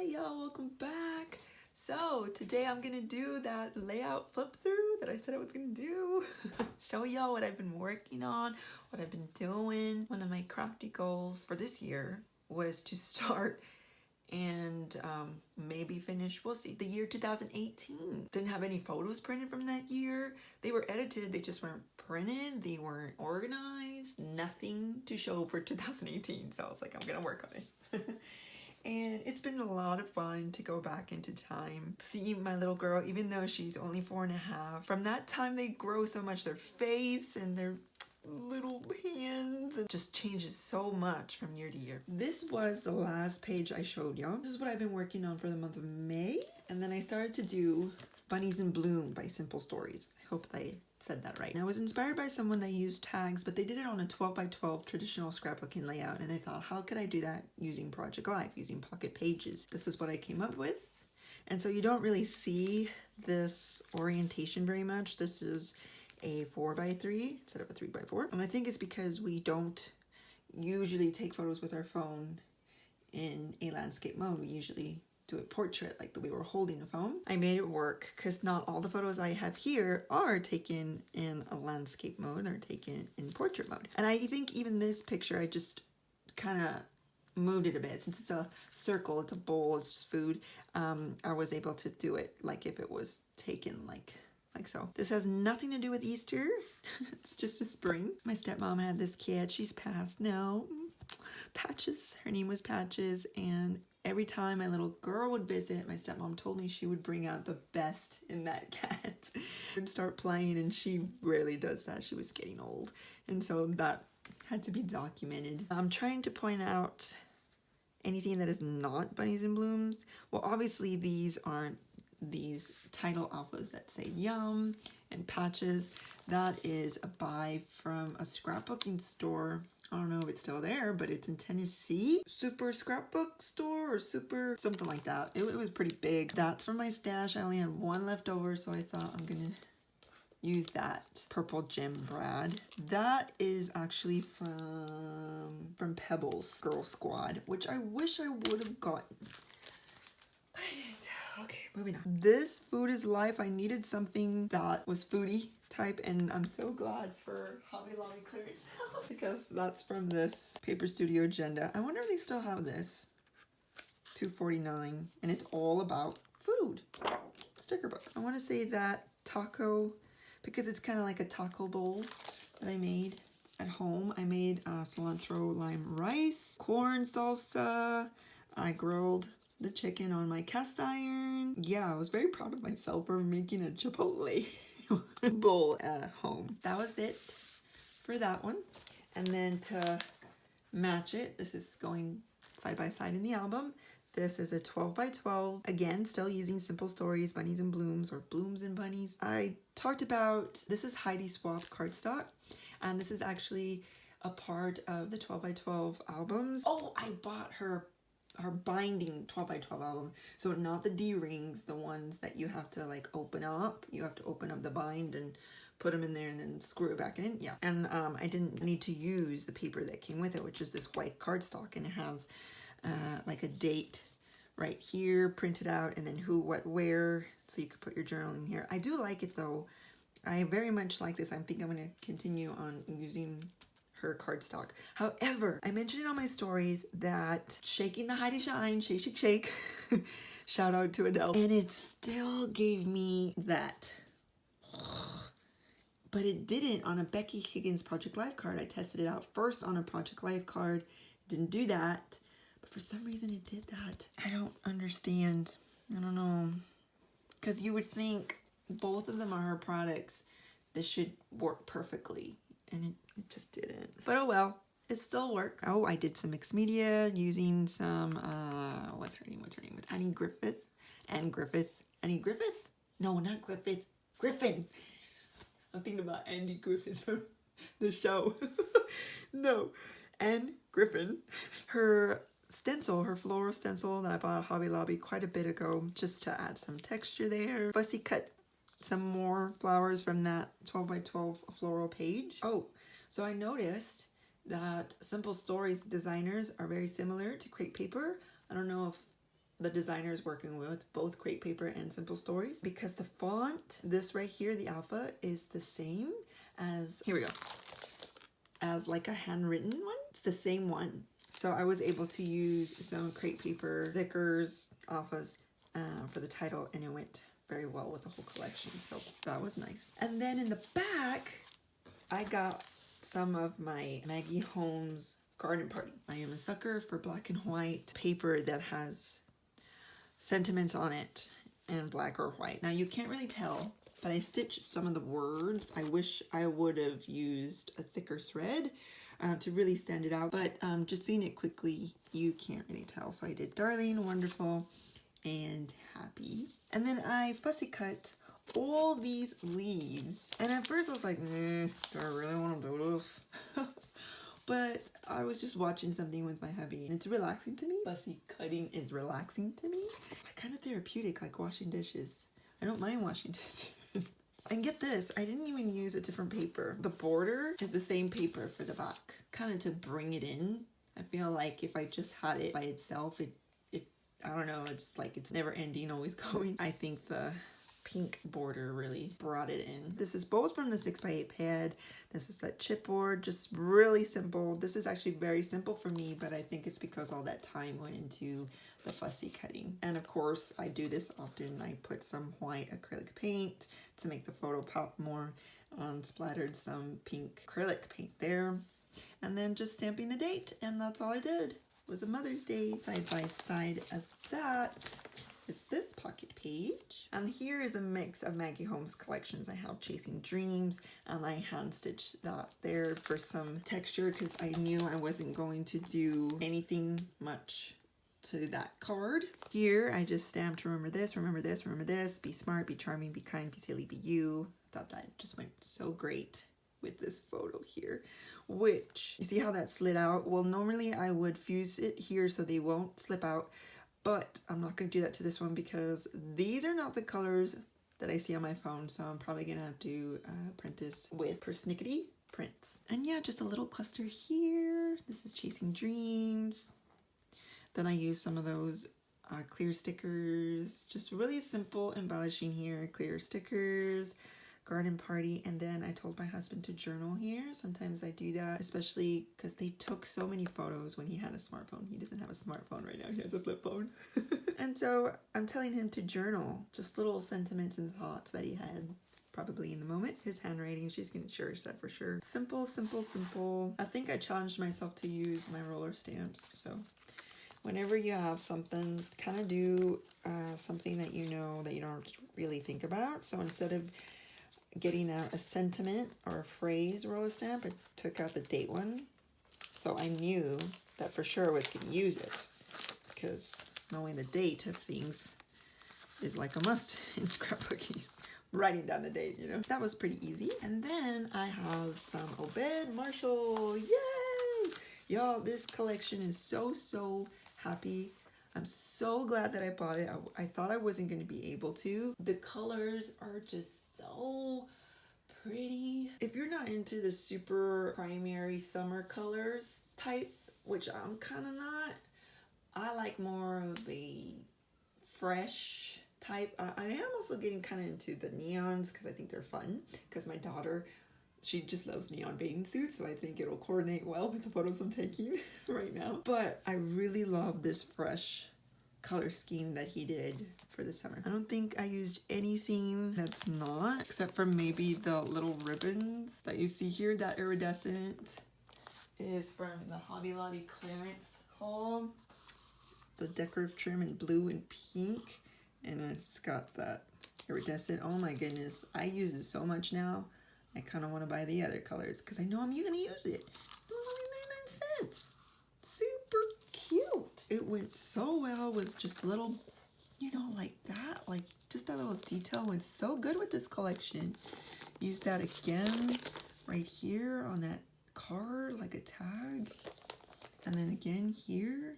Hey y'all, welcome back. So today I'm gonna do that layout flip through that I said I was gonna do. Show y'all what I've been working on, what I've been doing. One of my crafty goals for this year was to start and maybe finish, we'll see, the year 2018. Didn't have any photos printed from that year. They were edited, they just weren't printed, they weren't organized, nothing to show for 2018. So I was like, I'm gonna work on it. And it's been a lot of fun to go back into time, see my little girl, even though she's only 4.5. From that time, they grow so much, their face and their little hands, and just changes so much from year to year. This was the last page I showed y'all. This is what I've been working on for the month of May. And then I started to do Bunnies in Bloom by Simple Stories. I hope I said that right. And I was inspired by someone that used tags, but they did it on a 12 by 12 traditional scrapbooking layout. And I thought, how could I do that using Project Life, using Pocket Pages? This is what I came up with. And so you don't really see this orientation very much. This is a 4x3 instead of a 3x4. And I think it's because we don't usually take photos with our phone in a landscape mode. We usually do a portrait like the way we're holding a phone. I made it work because not all the photos I have here are taken in a landscape mode. They're taken in portrait mode. And I think even this picture, I just kind of moved it a bit. Since it's a circle, it's a bowl, it's just food. I was able to do it like if it was taken like so. This has nothing to do with Easter. It's just a spring. My stepmom had this cat. She's passed now. Patches. Her name was Patches, and every time my little girl would visit, my stepmom told me she would bring out the best in that cat and start playing, and she rarely does that. She was getting old, and so that had to be documented. I'm trying to point out anything that is not Bunnies in Blooms. Well, obviously these aren't these title alphas that say Yum and Patches. That is a buy from a scrapbooking store. I don't know if it's still there, but it's in Tennessee. Super Scrapbook Store or Super something like that. It was pretty big. That's from my stash. I only had one left over, so I thought I'm gonna use that. Purple Gem Brad. That is actually from Pebbles Girl Squad, which I wish I would have gotten. But I didn't. Okay, moving on. This Food is Life. I needed something that was foodie type, and I'm so glad for Hobby Lobby clearance sale because that's from this Paper Studio Agenda. I wonder if they still have this. $2.49, and it's all about food. Sticker book. I want to say that taco, because it's kind of like a taco bowl that I made at home. I made cilantro lime rice, corn salsa. I grilled the chicken on my cast iron. Yeah, I was very proud of myself for making a Chipotle bowl at home. That was it for that one. And then to match it, this is going side by side in the album. This is a 12 by 12. Again, still using Simple Stories, Bunnies and Blooms, or Blooms and Bunnies. I talked about, this is Heidi Swapp cardstock, and this is actually a part of the 12 by 12 albums. Oh, I bought her binding 12 by 12 album. So not the D-rings, the ones that you have to like open up. You have to open up the bind and put them in there and then screw it back in. Yeah. And I didn't need to use the paper that came with it, which is this white cardstock, and it has like a date right here printed out, and then who, what, where, so you could put your journal in here. I do like it though. I very much like this. I think I'm going to continue on using her cardstock. However, I mentioned it on my stories that shaking the Heidi Shine, shake, shake, shake, shout out to Adele, and it still gave me that. But it didn't on a Becky Higgins Project Life card. I tested it out first on a Project Life card. Didn't do that. But for some reason it did that. I don't understand. I don't know. Because you would think both of them are her products. This should work perfectly. And it just didn't. But oh well. It still worked. Oh, I did some mixed media using some, what's her name? Annie Griffith. Annie Griffith? No, not Griffith. Griffin. I'm thinking about Andy Griffith, the show. No, Anne Griffin. Her stencil, her floral stencil that I bought at Hobby Lobby quite a bit ago, just to add some texture there. Fussy cut some more flowers from that 12 by 12 floral page. Oh, so I noticed that Simple Stories designers are very similar to crepe paper. I don't know if the designers working with both crepe paper and simple stories, because the font, this right here, the alpha, is the same as, here we go, as like a handwritten one. It's the same one. So I was able to use some crepe paper thickers, alphas, for the title, and it went very well with the whole collection. So that was nice. And then in the back, I got some of my Maggie Holmes Garden Party. I am a sucker for black and white paper that has sentiments on it in black or white. Now you can't really tell, but I stitched some of the words. I wish I would have used a thicker thread to really stand it out, but just seeing it quickly, you can't really tell. So I did darling, wonderful, and happy. And then I fussy cut all these leaves. And at first I was like, do I really want to do this? But I was just watching something with my hubby, and it's relaxing to me. Fussy cutting is relaxing to me. Kind of therapeutic, like washing dishes. I don't mind washing dishes. And get this, I didn't even use a different paper. The border is the same paper for the back, kind of to bring it in. I feel like if I just had it by itself, I don't know, it's like it's never ending, always going. I think the pink border really brought it in. This is both from the 6x8 pad. This is that chipboard, just really simple. This is actually very simple for me, but I think it's because all that time went into the fussy cutting. And of course, I do this often. I put some white acrylic paint to make the photo pop more, splattered some pink acrylic paint there, and then just stamping the date, and that's all I did. It was a Mother's Day. Side by side of that is this pocket page. And here is a mix of Maggie Holmes collections. I have Chasing Dreams, and I hand stitched that there for some texture because I knew I wasn't going to do anything much to that card. Here I just stamped remember this, remember this, remember this, be smart, be charming, be kind, be silly, be you. I thought that just went so great with this photo here, which, you see how that slid out? Well, normally I would fuse it here so they won't slip out, but I'm not going to do that to this one because these are not the colors that I see on my phone, so I'm probably going to have to print this with persnickety prints. And yeah, just a little cluster here. This is Chasing Dreams. Then I use some of those clear stickers, just really simple embellishing here, clear stickers, garden party, and then I told my husband to journal here. Sometimes I do that, especially because they took so many photos when he had a smartphone. He doesn't have a smartphone right now, he has a flip phone. And so I'm telling him to journal, just little sentiments and thoughts that he had probably in the moment. His handwriting, she's gonna cherish that for sure. Simple, simple, simple. I think I challenged myself to use my roller stamps, so whenever you have something, kind of do something that you know that you don't really think about. So instead of getting out a sentiment or a phrase roller stamp, I took out the date one. So I knew that for sure I was going to use it, because knowing the date of things is like a must in scrapbooking. Writing down the date, you know. That was pretty easy. And then I have some Obed Marshall. Yay! Y'all, this collection is so happy. I'm so glad that I bought it. I thought I wasn't going to be able to. The colors are just so pretty. If you're not into the super primary summer colors type, which I'm kind of not, I like more of a fresh type. I am also getting kind of into the neons because I think they're fun, because my daughter, she just loves neon bathing suits, so I think it'll coordinate well with the photos I'm taking right now. But I really love this fresh color scheme that he did for the summer. I don't think I used anything that's not, except for maybe the little ribbons that you see here. That iridescent is from the Hobby Lobby clearance haul. The decorative trim in blue and pink, and it's got that iridescent. Oh my goodness, I use it so much now. I kind of want to buy the other colors because I know I'm going to use it. It was only 99 cents. Super cute. It went so well with just little, you know, like that. Like just that little detail went so good with this collection. Used that again right here on that card, like a tag. And then again here.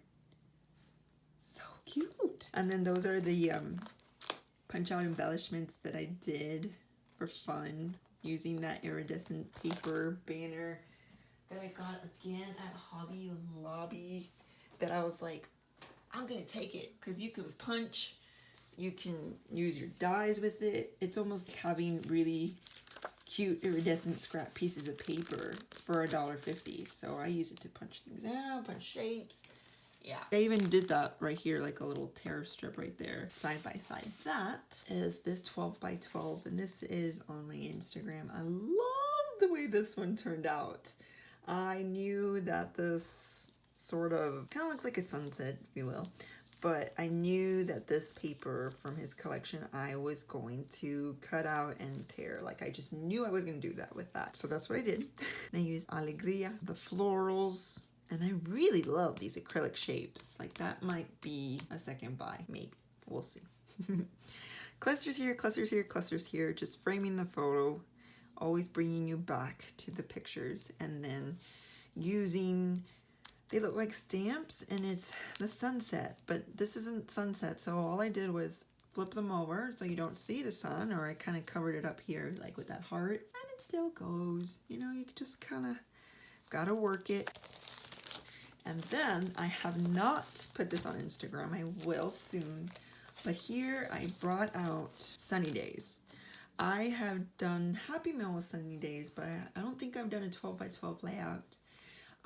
So cute. And then those are the punch out embellishments that I did for fun, using that iridescent paper banner that I got again at Hobby Lobby, that I was like, I'm gonna take it because you can punch, you can use your dies with it. It's almost like having really cute iridescent scrap pieces of paper for $1.50. So I use it to punch things out, punch shapes. Yeah. I even did that right here, like a little tear strip right there, side by side. That is this 12 by 12, and this is on my Instagram. I love the way this one turned out. I knew that this sort of kind of looks like a sunset, if you will, but I knew that this paper from his collection I was going to cut out and tear. Like, I just knew I was going to do that with that. So that's what I did. And I used Alegria, the florals, and I really love these acrylic shapes. Like, that might be a second buy, maybe. We'll see. Clusters here, clusters here, clusters here. Just framing the photo, always bringing you back to the pictures, and then using, they look like stamps, and it's the sunset, but this isn't sunset, so all I did was flip them over so you don't see the sun, or I kind of covered it up here like with that heart, and it still goes. You know, you just kind of gotta work it. And then I have not put this on Instagram. I will soon. But here I brought out Sunny Days. I have done Happy Meal with Sunny Days, but I don't think I've done a 12 by 12 layout.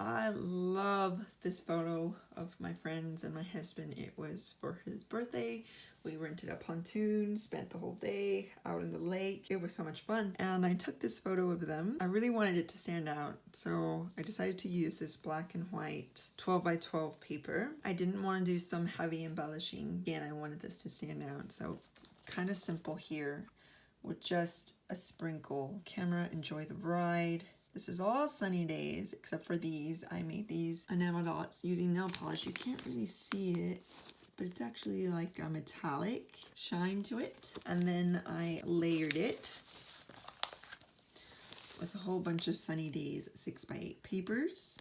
I love this photo of my friends and my husband. It was for his birthday. We rented a pontoon, spent the whole day out in the lake. It was so much fun. And I took this photo of them. I really wanted it to stand out, so I decided to use this black and white 12 by 12 paper. I didn't want to do some heavy embellishing. Again, I wanted this to stand out, so kind of simple here with just a sprinkle. Camera, enjoy the ride. This is all Sunny Days, except for these. I made these enamel dots using nail polish. You can't really see it, but it's actually like a metallic shine to it. And then I layered it with a whole bunch of Sunny Days 6x8 papers.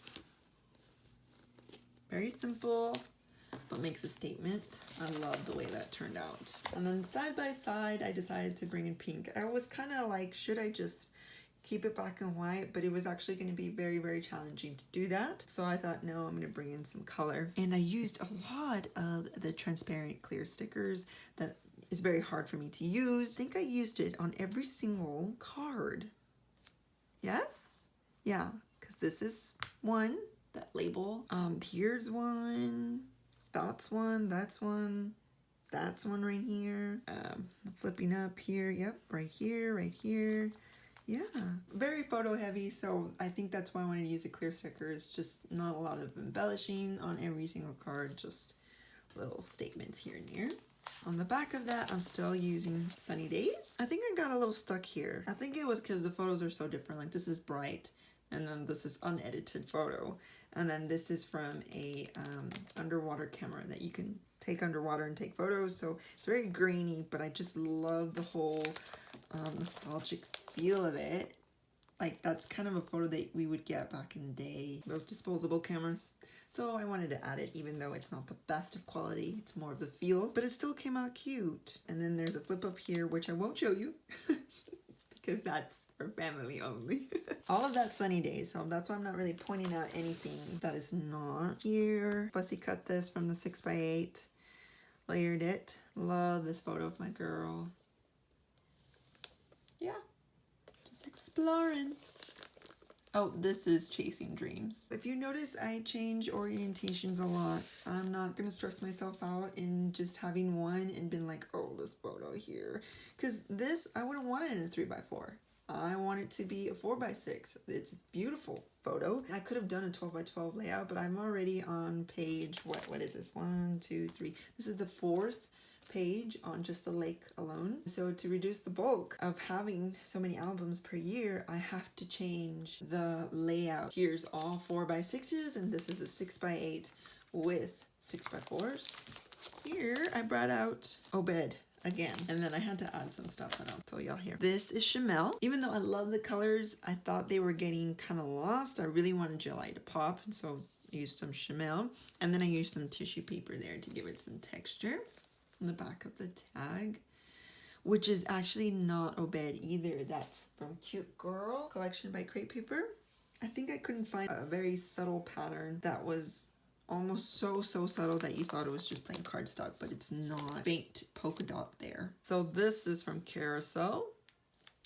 Very simple, but makes a statement. I love the way that turned out. And then side by side, I decided to bring in pink. I was kind of like, should I just keep it black and white? But it was actually going to be very, very challenging to do that. So I thought, no, I'm going to bring in some color. And I used a lot of the transparent clear stickers that is very hard for me to use. I think I used it on every single card. Yes? Yeah, because this is one, that label. Here's one, that's one, that's one, that's one right here. Flipping up here, yep, right here, right here. Yeah, very photo heavy, so I think that's why I wanted to use the clear stickers. Just not a lot of embellishing on every single card, just little statements here and there. On the back of that, I'm still using Sunny Days. I think I got a little stuck here. I think it was because the photos are so different. Like, this is bright, and then this is unedited photo, and then this is from a underwater camera that you can take underwater and take photos. So it's very grainy, but I just love the whole nostalgic feel of it. Like, that's kind of a photo that we would get back in the day, those disposable cameras. So I wanted to add it, even though it's not the best of quality. It's more of the feel, but it still came out cute. And then there's a flip up here, which I won't show you because that's for family only. All of that Sunny Days, so that's why I'm not really pointing out anything that is not here. Fussy cut this from the 6x8, layered it. Love this photo of my girl. Yeah, just exploring. Oh, this is Chasing Dreams. If you notice, I change orientations a lot. I'm not gonna stress myself out in just having one and been like, oh, this photo here. Because this, I wouldn't want it in a 3x4. I want it to be a 4x6. It's a beautiful photo. I could have done a 12x12 layout, but I'm already on page, what is this? 1, 2, 3. This is the 4th page on just the lake alone. So to reduce the bulk of having so many albums per year, I have to change the layout. Here's all 4x6s, and this is a 6x8 with 6x4s. Here I brought out Obed again, and then I had to add some stuff, and I'll tell y'all here. This is Chamel. Even though I love the colors, I thought they were getting kind of lost. I really wanted July to pop, and so I used some Chamel, and then I used some tissue paper there to give it some texture. On the back of the tag, which is actually not Obed either. That's from Cute Girl, collection by Crepe Paper. I think I couldn't find a very subtle pattern that was almost so subtle that you thought it was just plain cardstock, but it's not. Faint polka dot there. So this is from Carousel.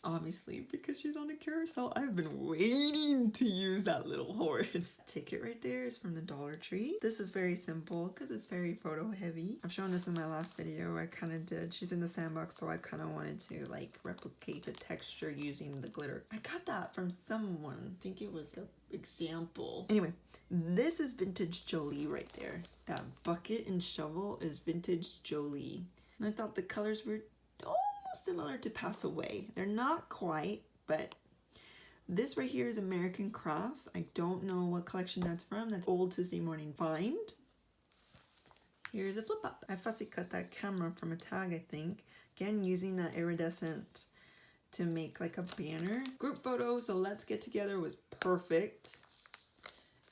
Obviously, because she's on a carousel, I've been waiting to use that little horse. Ticket right there is from the Dollar Tree. This is very simple because it's very photo heavy. I've shown this in my last video. I kind of did. She's in the sandbox, so I kind of wanted to like replicate the texture using the glitter. I got that from someone. I think it was an example. Anyway, this is vintage Jolie right there. That bucket and shovel is vintage Jolie. And I thought the colors were similar to Pass Away. They're not quite, but this right here is American Crafts. I don't know what collection that's from. That's Old Tuesday Morning Find. Here's a flip up. I fussy cut that camera from a tag, I think. Again, using that iridescent to make like a banner. Group photo, so Let's Get Together was perfect.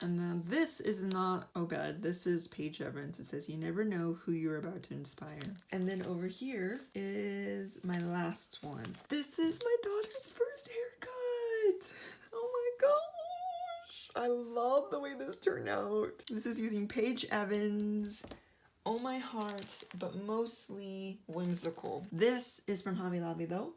And then this is not Obed, this is Paige Evans. It says, you never know who you're about to inspire. And then over here is my last one. This is my daughter's first haircut. Oh my gosh. I love the way this turned out. This is using Paige Evans, Oh My Heart, but mostly whimsical. This is from Hobby Lobby though.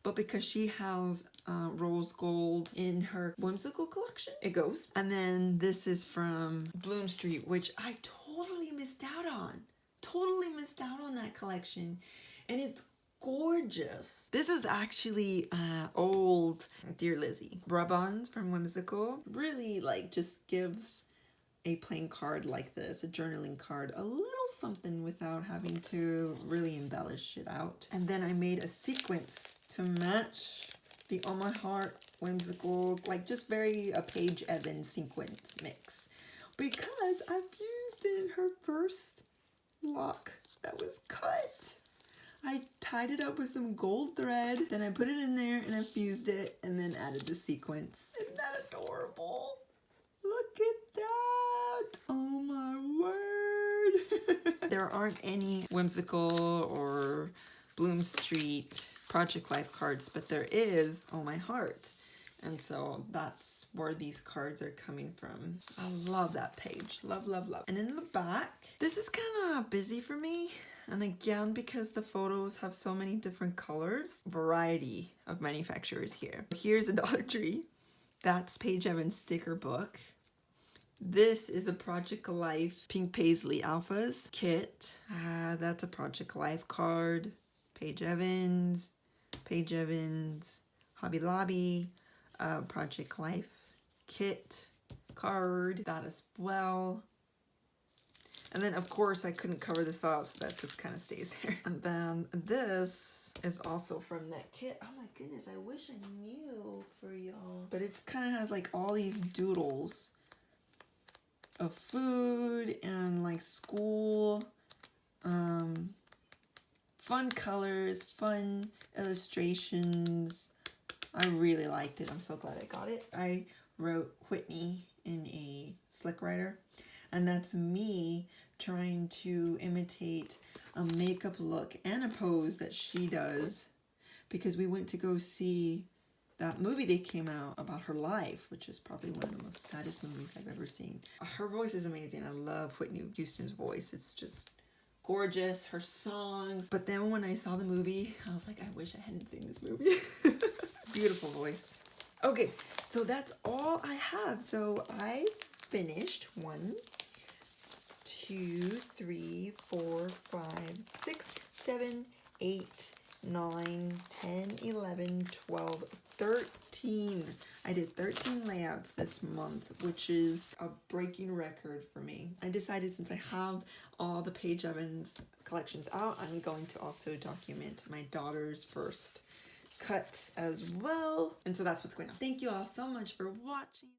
But because she has rose gold in her whimsical collection, it goes. And then this is from Bloom Street, which I totally missed out on. Totally missed out on that collection. And it's gorgeous. This is actually old Dear Lizzie. Rub-ons from Whimsical. Really like just gives a plain card like this, a journaling card, a little something without having to really embellish it out. And then I made a sequence to match the Oh My Heart Whimsical, like just very a Paige Evans sequence mix. Because I fused in her first lock that was cut. I tied it up with some gold thread, then I put it in there and I fused it and then added the sequence. Isn't that adorable? Look at that! Oh my word! There aren't any Whimsical or Bloom Street Project Life cards, but there is Oh My Heart. And so that's where these cards are coming from. I love that page. Love, love, love. And in the back, this is kind of busy for me. And again, because the photos have so many different colors, variety of manufacturers here. Here's the Dollar Tree. That's Paige Evans sticker book. This is a Project Life Pink Paisley Alphas kit. That's a Project Life card. Paige Evans, Hobby Lobby, Project Life kit card. That as well. And then of course I couldn't cover this up, so that just kind of stays there. And then this is also from that kit. Oh my goodness, I wish I knew for y'all. But it kind of has like all these doodles of food and like school, fun colors, fun illustrations. I really liked it. I'm so glad I got it. I wrote Whitney in a slick writer, and that's me trying to imitate a makeup look and a pose that she does, because we went to go see that movie that came out about her life, which is probably one of the most saddest movies I've ever seen. Her voice is amazing. I love Whitney Houston's voice. It's just gorgeous, her songs. But then when I saw the movie, I was like, I wish I hadn't seen this movie. Beautiful voice. Okay, so that's all I have. So I finished 1, 2, 3, 4, 5, 6, 7, 8, 9, 10, 11, 12, 13. I did 13 layouts this month, which is a breaking record for me. I decided since I have all the Paige Evans collections out, I'm going to also document my daughter's first cut as well. And so that's what's going on. Thank you all so much for watching.